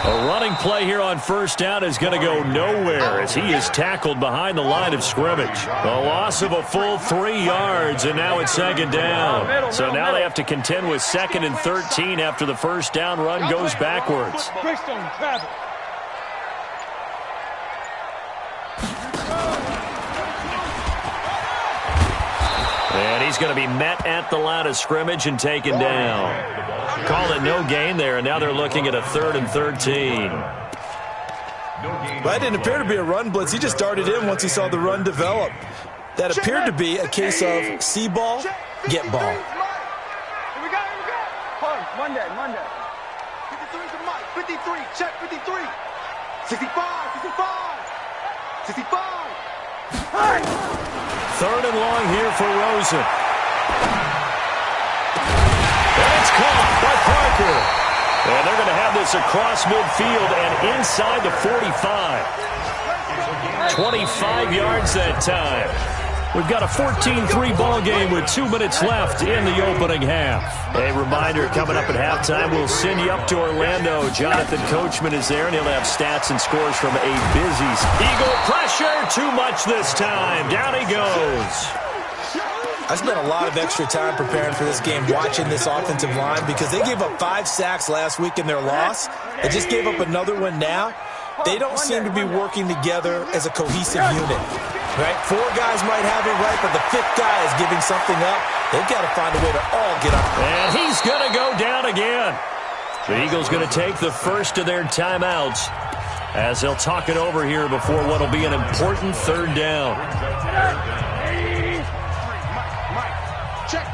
A running play here on first down is going to go nowhere as he is tackled behind the line of scrimmage. A loss of a full 3 yards, and now it's second down. So now they have to contend with 2nd and 13 after the first down run goes backwards. And he's going to be met at the line of scrimmage and taken down. Call it no gain there, and now they're looking at a 3rd and 13. Well, it didn't appear to be a run blitz. He just darted in once he saw the run develop. That appeared to be a case of see ball, get ball. Here we go. Monday. 53 to Mike. 53. Check 53. 65. 65. Hey! 3rd and long here for Rosen. And it's caught by Parker. And they're going to have this across midfield and inside the 45. 25 yards that time. We've got a 14-3 ball game with 2 minutes left in the opening half. A reminder, coming up at halftime, we'll send you up to Orlando. Jonathan Coachman is there, and he'll have stats and scores from a busy Eagle pressure. Too much this time. Down he goes. I spent a lot of extra time preparing for this game, watching this offensive line, because they gave up 5 sacks last week in their loss. They just gave up another one now. They don't seem to be working together as a cohesive unit. Right? 4 guys might have it right, but the 5th guy is giving something up. They've got to find a way to all get up. And he's going to go down again. The Eagles going to take the first of their timeouts as they'll talk it over here before what will be an important 3rd down. Check.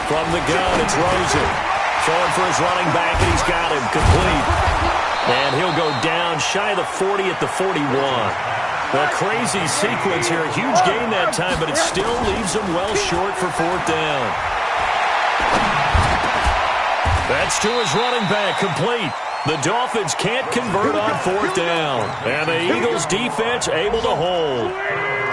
From the gun, it's Rosen. Throwing for his running back, and he's got him complete. And he'll go down shy of the 40 at the 41. A crazy sequence here. A huge gain that time, but it still leaves him well short for 4th down. That's to his running back, complete. The Dolphins can't convert on 4th down. And the Eagles defense able to hold.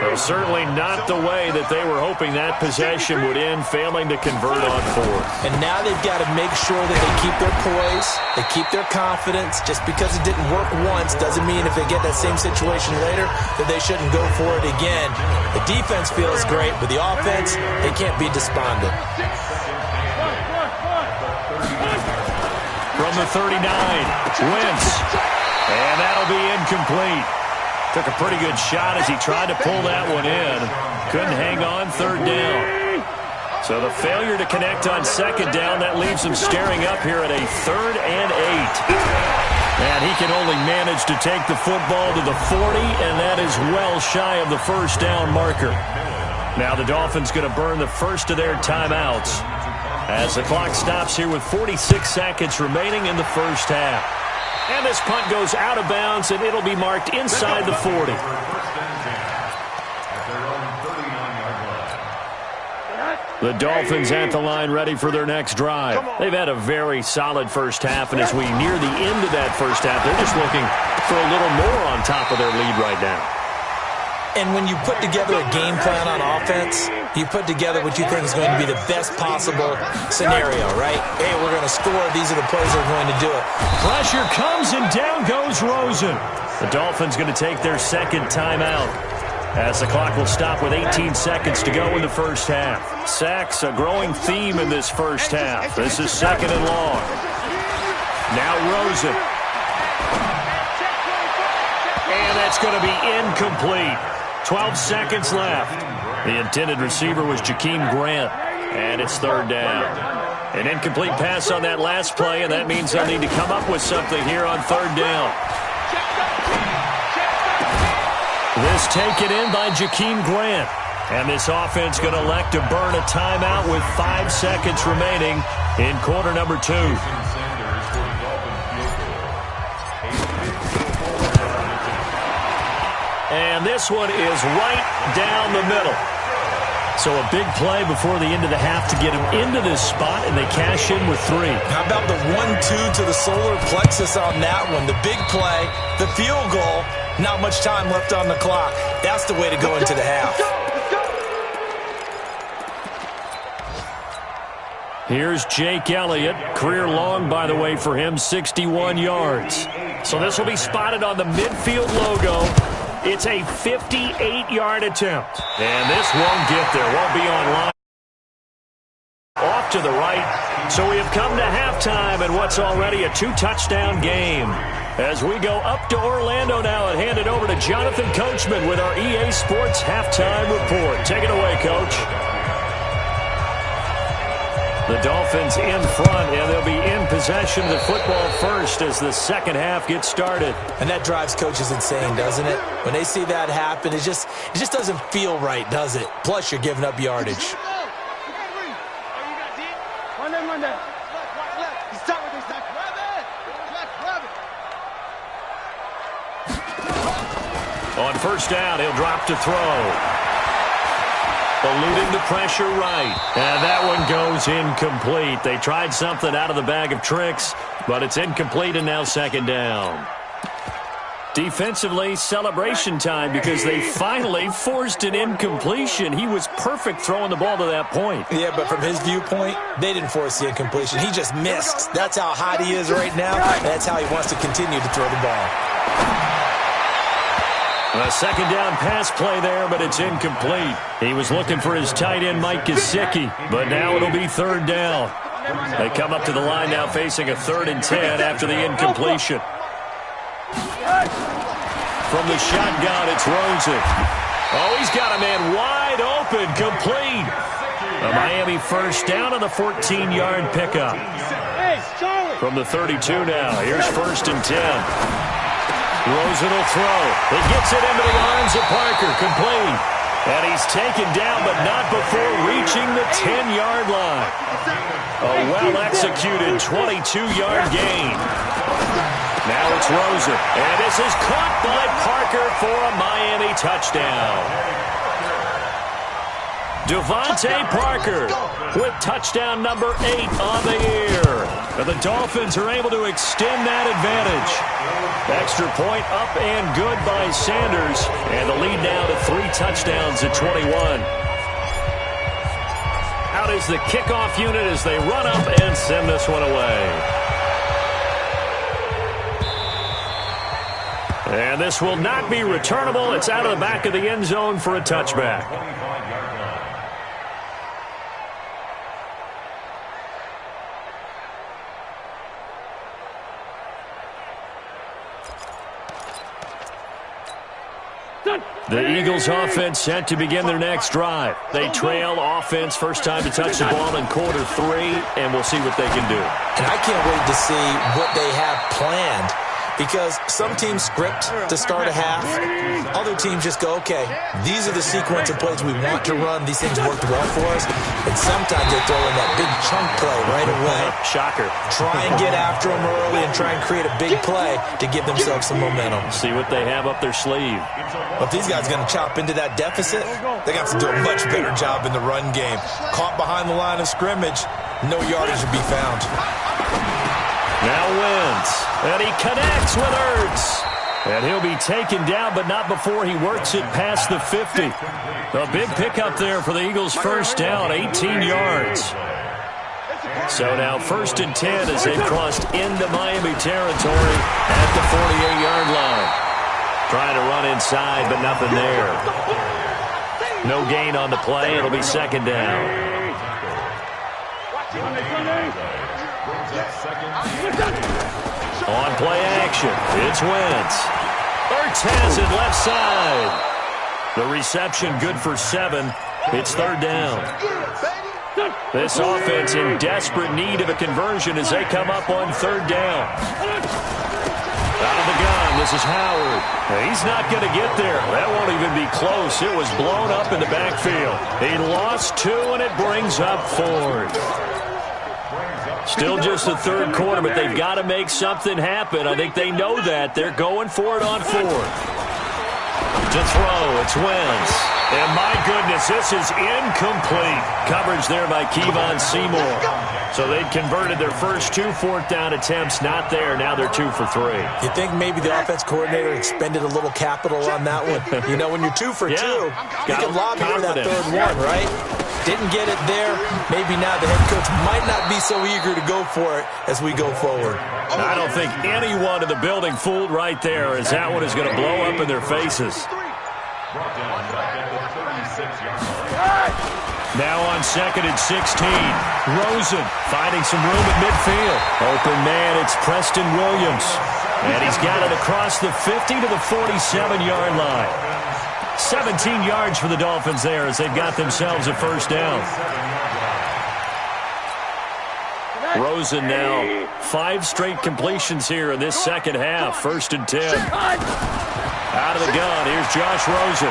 So certainly not the way that they were hoping that possession would end, failing to convert on 4th. And now they've got to make sure that they keep their poise, they keep their confidence. Just because it didn't work once doesn't mean if they get that same situation later that they shouldn't go for it again. The defense feels great, but the offense, they can't be despondent. From the 39, Wentz. And that'll be incomplete. Took a pretty good shot as he tried to pull that one in. Couldn't hang on 3rd down. So the failure to connect on 2nd down, that leaves him staring up here at a 3rd and 8. And he can only manage to take the football to the 40, and that is well shy of the 1st down marker. Now the Dolphins going to burn the first of their timeouts as the clock stops here with 46 seconds remaining in the first half. And this punt goes out of bounds, and it'll be marked inside the 40. The Dolphins at the line ready for their next drive. They've had a very solid first half, and as we near the end of that first half, they're just looking for a little more on top of their lead right now. And when you put together a game plan on offense, you put together what you think is going to be the best possible scenario, right? Hey, we're going to score. These are the plays that are going to do it. Pressure comes, and down goes Rosen. The Dolphins going to take their 2nd timeout as the clock will stop with 18 seconds to go in the first half. Sacks, a growing theme in this first half. This is 2nd and long. Now Rosen. And that's going to be incomplete. 12 seconds left. The intended receiver was Jakeem Grant, and it's 3rd down. An incomplete pass on that last play, and that means they'll need to come up with something here on 3rd down. This taken in by Jakeem Grant, and this offense going to elect to burn a timeout with 5 seconds remaining in quarter number 2. And this one is right down the middle. So a big play before the end of the half to get him into this spot, and they cash in with 3. How about the 1-2 to the solar plexus on that one? The big play, the field goal, not much time left on the clock. That's the way to go into the half. Here's Jake Elliott. Career long, by the way, for him, 61 yards. So this will be spotted on the midfield logo. It's a 58-yard attempt. And this won't get there. Won't be online. Off to the right. So we have come to halftime in what's already a 2-touchdown game. As we go up to Orlando now and hand it over to Jonathan Coachman with our EA Sports Halftime Report. Take it away, Coach. The Dolphins in front, and they'll be in possession of the football first as the second half gets started. And that drives coaches insane, doesn't it? When they see that happen, it just doesn't feel right, does it? Plus, you're giving up yardage. Monday. Left. He's top with this time. Grab it. On first down, he'll drop to throw. Eluding the pressure right. And that one goes incomplete. They tried something out of the bag of tricks, but it's incomplete and now second down. Defensively, celebration time because they finally forced an incompletion. He was perfect throwing the ball to that point. Yeah, but from his viewpoint, they didn't force the incompletion. He just missed. That's how hot he is right now, and that's how he wants to continue to throw the ball. A second down pass play there, but it's incomplete. He was looking for his tight end, Mike Gesicki, but now it'll be third down. They come up to the line now facing a 3rd and 10 after the incompletion. From the shotgun, it's Rosen. Oh, he's got a man wide open, complete. A Miami first down on the 14-yard pickup. From the 32 now, here's 1st and 10. Rosen will throw. He gets it into the arms of Parker, complete. And he's taken down, but not before reaching the 10-yard line. A well-executed 22-yard gain. Now it's Rosen, and this is caught by Parker for a Miami touchdown. Devontae Parker with touchdown number 8 on the year. And the Dolphins are able to extend that advantage. Extra point up and good by Sanders, and the lead now to 3 touchdowns at 21. Out is the kickoff unit as they run up and send this one away. And this will not be returnable. It's out of the back of the end zone for a touchback. The Eagles offense set to begin their next drive. They trail offense, first time to touch the ball in quarter 3, and we'll see what they can do. And I can't wait to see what they have planned, because some teams script to start a half. Other teams just go, okay, these are the sequence of plays we want to run. These things worked well for us. And sometimes they throw in that big chunk play right away. Shocker. Try and get after them early and try and create a big play to give themselves some momentum. See what they have up their sleeve. But if these guys are going to chop into that deficit, they got to do a much better job in the run game. Caught behind the line of scrimmage, no yardage to be found. Now Wentz, and he connects with Ertz. And he'll be taken down, but not before he works it past the 50. A big pickup there for the Eagles' first down, 18 yards. So now 1st and 10 as they've crossed into Miami territory at the 48-yard line. Trying to run inside, but nothing there. No gain on the play. It'll be second down. On play action, it's Wentz. Ertz has it left side. The reception good for 7. It's 3rd down. This offense in desperate need of a conversion as they come up on 3rd down. Out of the gun, this is Howard. He's not going to get there. That won't even be close. It was blown up in the backfield. He lost 2, and it brings up 4th. Still just the 3rd quarter, but they've got to make something happen. I think they know that. They're going for it on 4th. To throw, it's Wentz. And my goodness, this is incomplete. Coverage there by Kevon Seymour. So they'd converted their first 2 4th-down attempts. Not there. Now they're 2 for 3. You think maybe the offense coordinator expended a little capital on that one? You know, when you're 2 for 2, you can lob for that 3rd one, right? Didn't get it there. Maybe now the head coach might not be so eager to go for it as we go forward. I don't think anyone in the building fooled right there, as that one is going to blow up in their faces. Now on 2nd and 16. Rosen finding some room at midfield. Open man, it's Preston Williams. And he's got it across the 50 to the 47-yard line. 17 yards for the Dolphins there as they've got themselves a first down. Rosen now 5 straight completions here in this second half. 1st and 10. Out of the gun, here's Josh Rosen.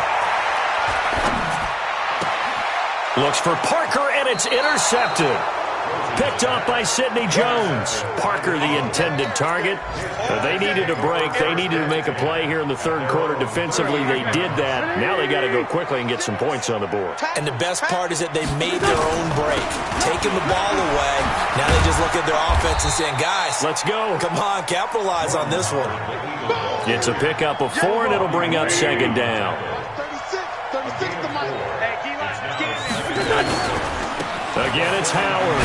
Looks for Parker, and it's intercepted. Picked off by Sidney Jones. Parker, the intended target. They needed a break. They needed to make a play here in the third quarter defensively. They did that. Now they got to go quickly and get some points on the board. And the best part is that they made their own break. Taking the ball away. Now they just look at their offense and saying, guys, let's go. Come on, capitalize on this one. It's a pickup of 4, and it'll bring up 2nd down. 36 to Mike. Again, it's Howard.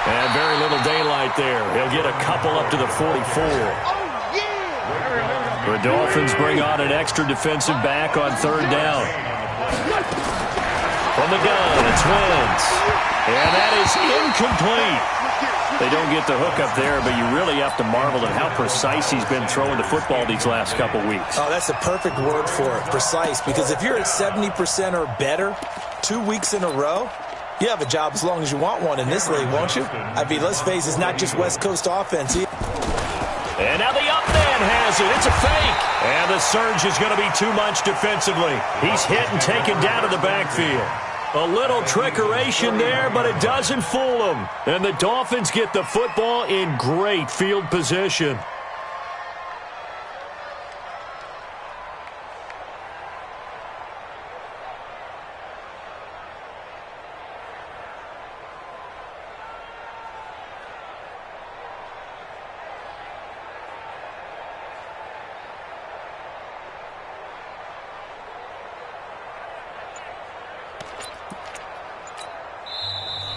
And very little daylight there. He'll get a couple up to the 44. The Dolphins bring on an extra defensive back on 3rd down. From the gun, it's Wentz. And that is incomplete. They don't get the hook up there, but you really have to marvel at how precise he's been throwing the football these last couple weeks. Oh, that's the perfect word for it, precise. Because if you're at 70% or better 2 weeks in a row, you have a job as long as you want one in this league, won't you? I mean, let's face it, it's not just West Coast offense. And now the up man has it. It's a fake. And the surge is going to be too much defensively. He's hit and taken down to the backfield. A little trickeration there, but it doesn't fool them. And the Dolphins get the football in great field position.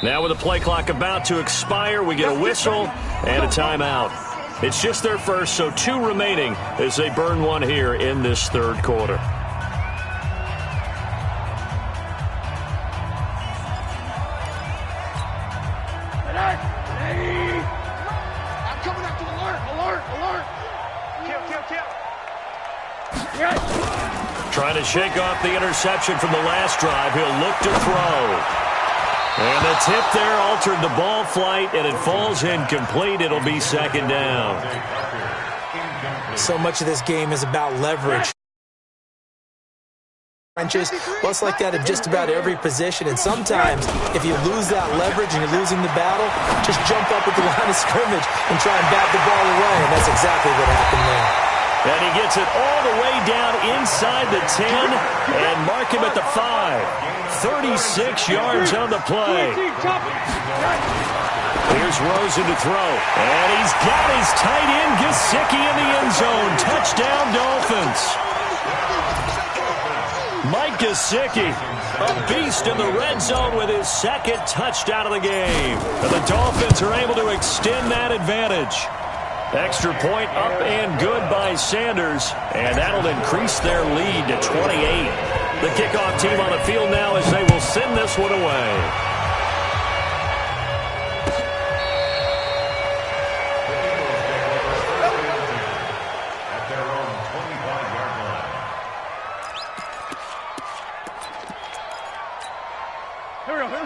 Now with the play clock about to expire, we get a whistle and a timeout. It's just their first, so 2 remaining as they burn one here in this third quarter. I'm coming up to alert. Kill. Trying to shake off the interception from the last drive. He'll look to throw. And the tip there altered the ball flight, and it falls incomplete. It'll be 2nd down. So much of this game is about leverage. Well, it's like that in just about every position. And sometimes, if you lose that leverage and you're losing the battle, just jump up at the line of scrimmage and try and bat the ball away. And that's exactly what happened there. And he gets it all the way down inside the 10 and mark him at the 5. 36 yards on the play. Here's Rosen to throw. And he's got his tight end, Gesicki, in the end zone. Touchdown, Dolphins. Mike Gesicki, a beast in the red zone with his 2nd touchdown of the game. And the Dolphins are able to extend that advantage. Extra point up and good by Sanders, and that'll increase their lead to 28. The kickoff team on the field now as they will send this one away.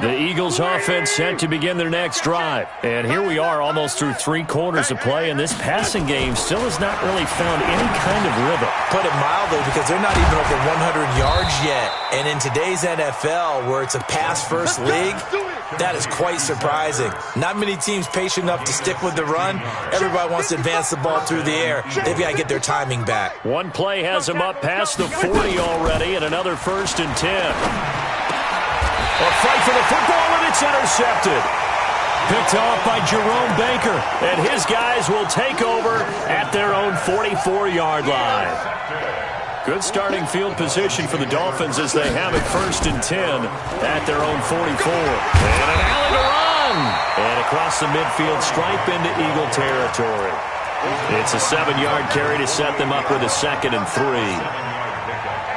The Eagles offense set to begin their next drive. And here we are almost through 3 quarters of play, and this passing game still has not really found any kind of rhythm. Put it mildly, because they're not even over 100 yards yet. And in today's NFL, where it's a pass-first league, that is quite surprising. Not many teams patient enough to stick with the run. Everybody wants to advance the ball through the air. They've got to get their timing back. One play has them up past the 40 already, and another 1st and 10. A fight for the football, and it's intercepted. Picked off by Jerome Baker, and his guys will take over at their own 44-yard line. Good starting field position for the Dolphins as they have it 1st and 10 at their own 44. And an alley to run. And across the midfield stripe into Eagle territory. It's a 7-yard carry to set them up with a 2nd and 3.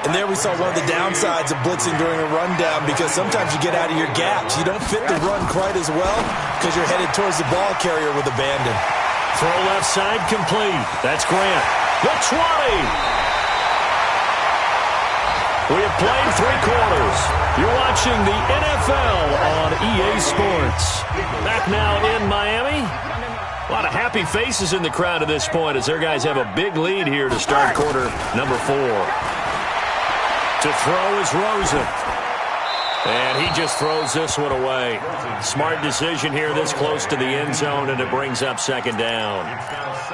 And there we saw one of the downsides of blitzing during a rundown, because sometimes you get out of your gaps. You don't fit the run quite as well because you're headed towards the ball carrier with abandon. Throw left side complete. That's Grant. The 20. We have played 3 quarters. You're watching the NFL on EA Sports. Back now in Miami. A lot of happy faces in the crowd at this point as their guys have a big lead here to start quarter number 4. To throw is Rosen. And he just throws this one away. Smart decision here this close to the end zone, and it brings up 2nd down.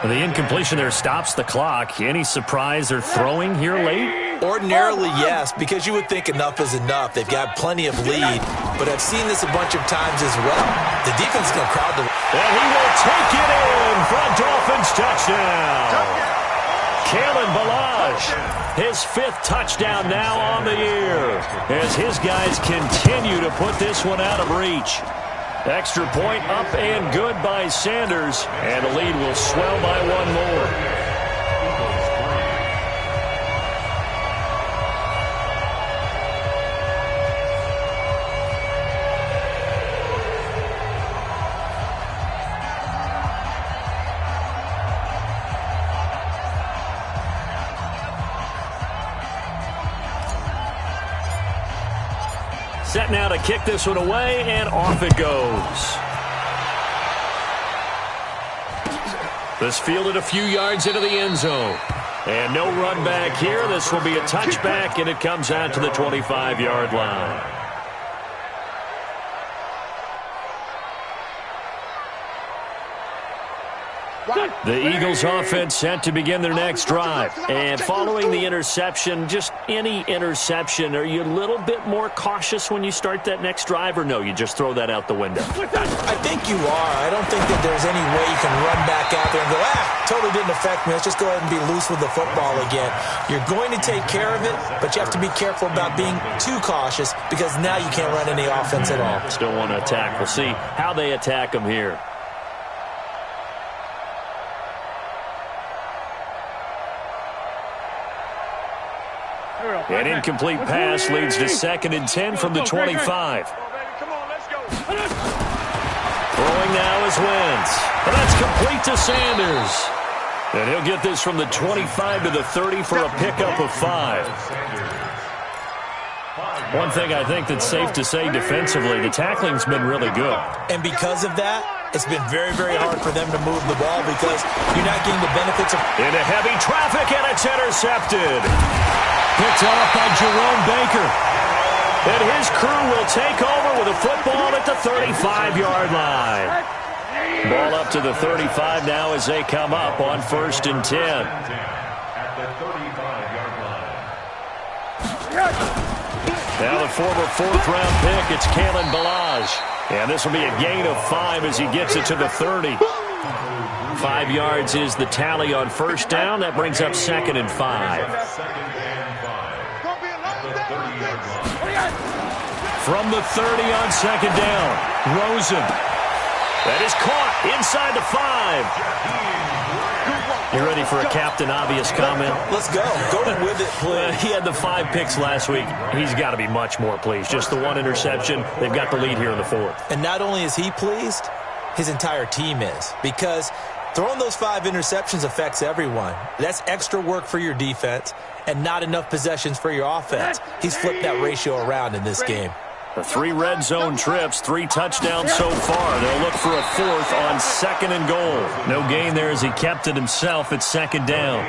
The incompletion there stops the clock. Any surprise they're throwing here late? Ordinarily, yes, because you would think enough is enough. They've got plenty of lead, but I've seen this a bunch of times as well. The defense is going to crowd the... And he will take it in for a Dolphins touchdown. Kalen Ballage, his 5th touchdown now on the year, as his guys continue to put this one out of reach. Extra point up and good by Sanders, and the lead will swell by 1 more. Set now to kick this one away, and off it goes. This fielded a few yards into the end zone. And no run back here. This will be a touchback, and it comes out to the 25-yard line. The Eagles offense set to begin their next drive. And following the interception, just any interception, are you a little bit more cautious when you start that next drive, or no, you just throw that out the window? I think you are. I don't think that there's any way you can run back out there and go, totally didn't affect me. Let's just go ahead and be loose with the football again. You're going to take care of it, but you have to be careful about being too cautious, because now you can't run any offense at all. Still want to attack. We'll see how they attack them here. An incomplete pass leads to 2nd and 10 from the 25. Throwing now is Wentz. And that's complete to Sanders. And he'll get this from the 25 to the 30 for a pickup of 5. One thing I think that's safe to say defensively, the tackling's been really good. And because of that, it's been very, very hard for them to move the ball, because you're not getting the benefits of... Into heavy traffic, and it's intercepted. Picked off by Jerome Baker. And his crew will take over with a football at the 35-yard line. Ball up to the 35 now as they come up on 1st and 10. Now the former 4th-round pick, it's Kalen Ballage. And this will be a gain of 5 as he gets it to the 30. 5 yards is the tally on 1st down. That brings up 2nd and 5. From the 30 on 2nd down, Rosen. That is caught inside the 5. You ready for a Captain Obvious comment? Let's go. Go with it, please. He had the 5 picks last week. He's got to be much more pleased. Just the 1 interception. They've got the lead here in the 4th. And not only is he pleased, his entire team is. Because throwing those 5 interceptions affects everyone. That's extra work for your defense and not enough possessions for your offense. He's flipped that ratio around in this game. The 3 red zone trips, 3 touchdowns so far. They'll look for a 4th on 2nd and goal. No gain there as he kept it himself at 2nd down.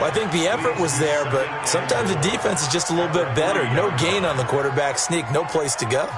Well, I think the effort was there, but sometimes the defense is just a little bit better. No gain on the quarterback sneak, no place to go.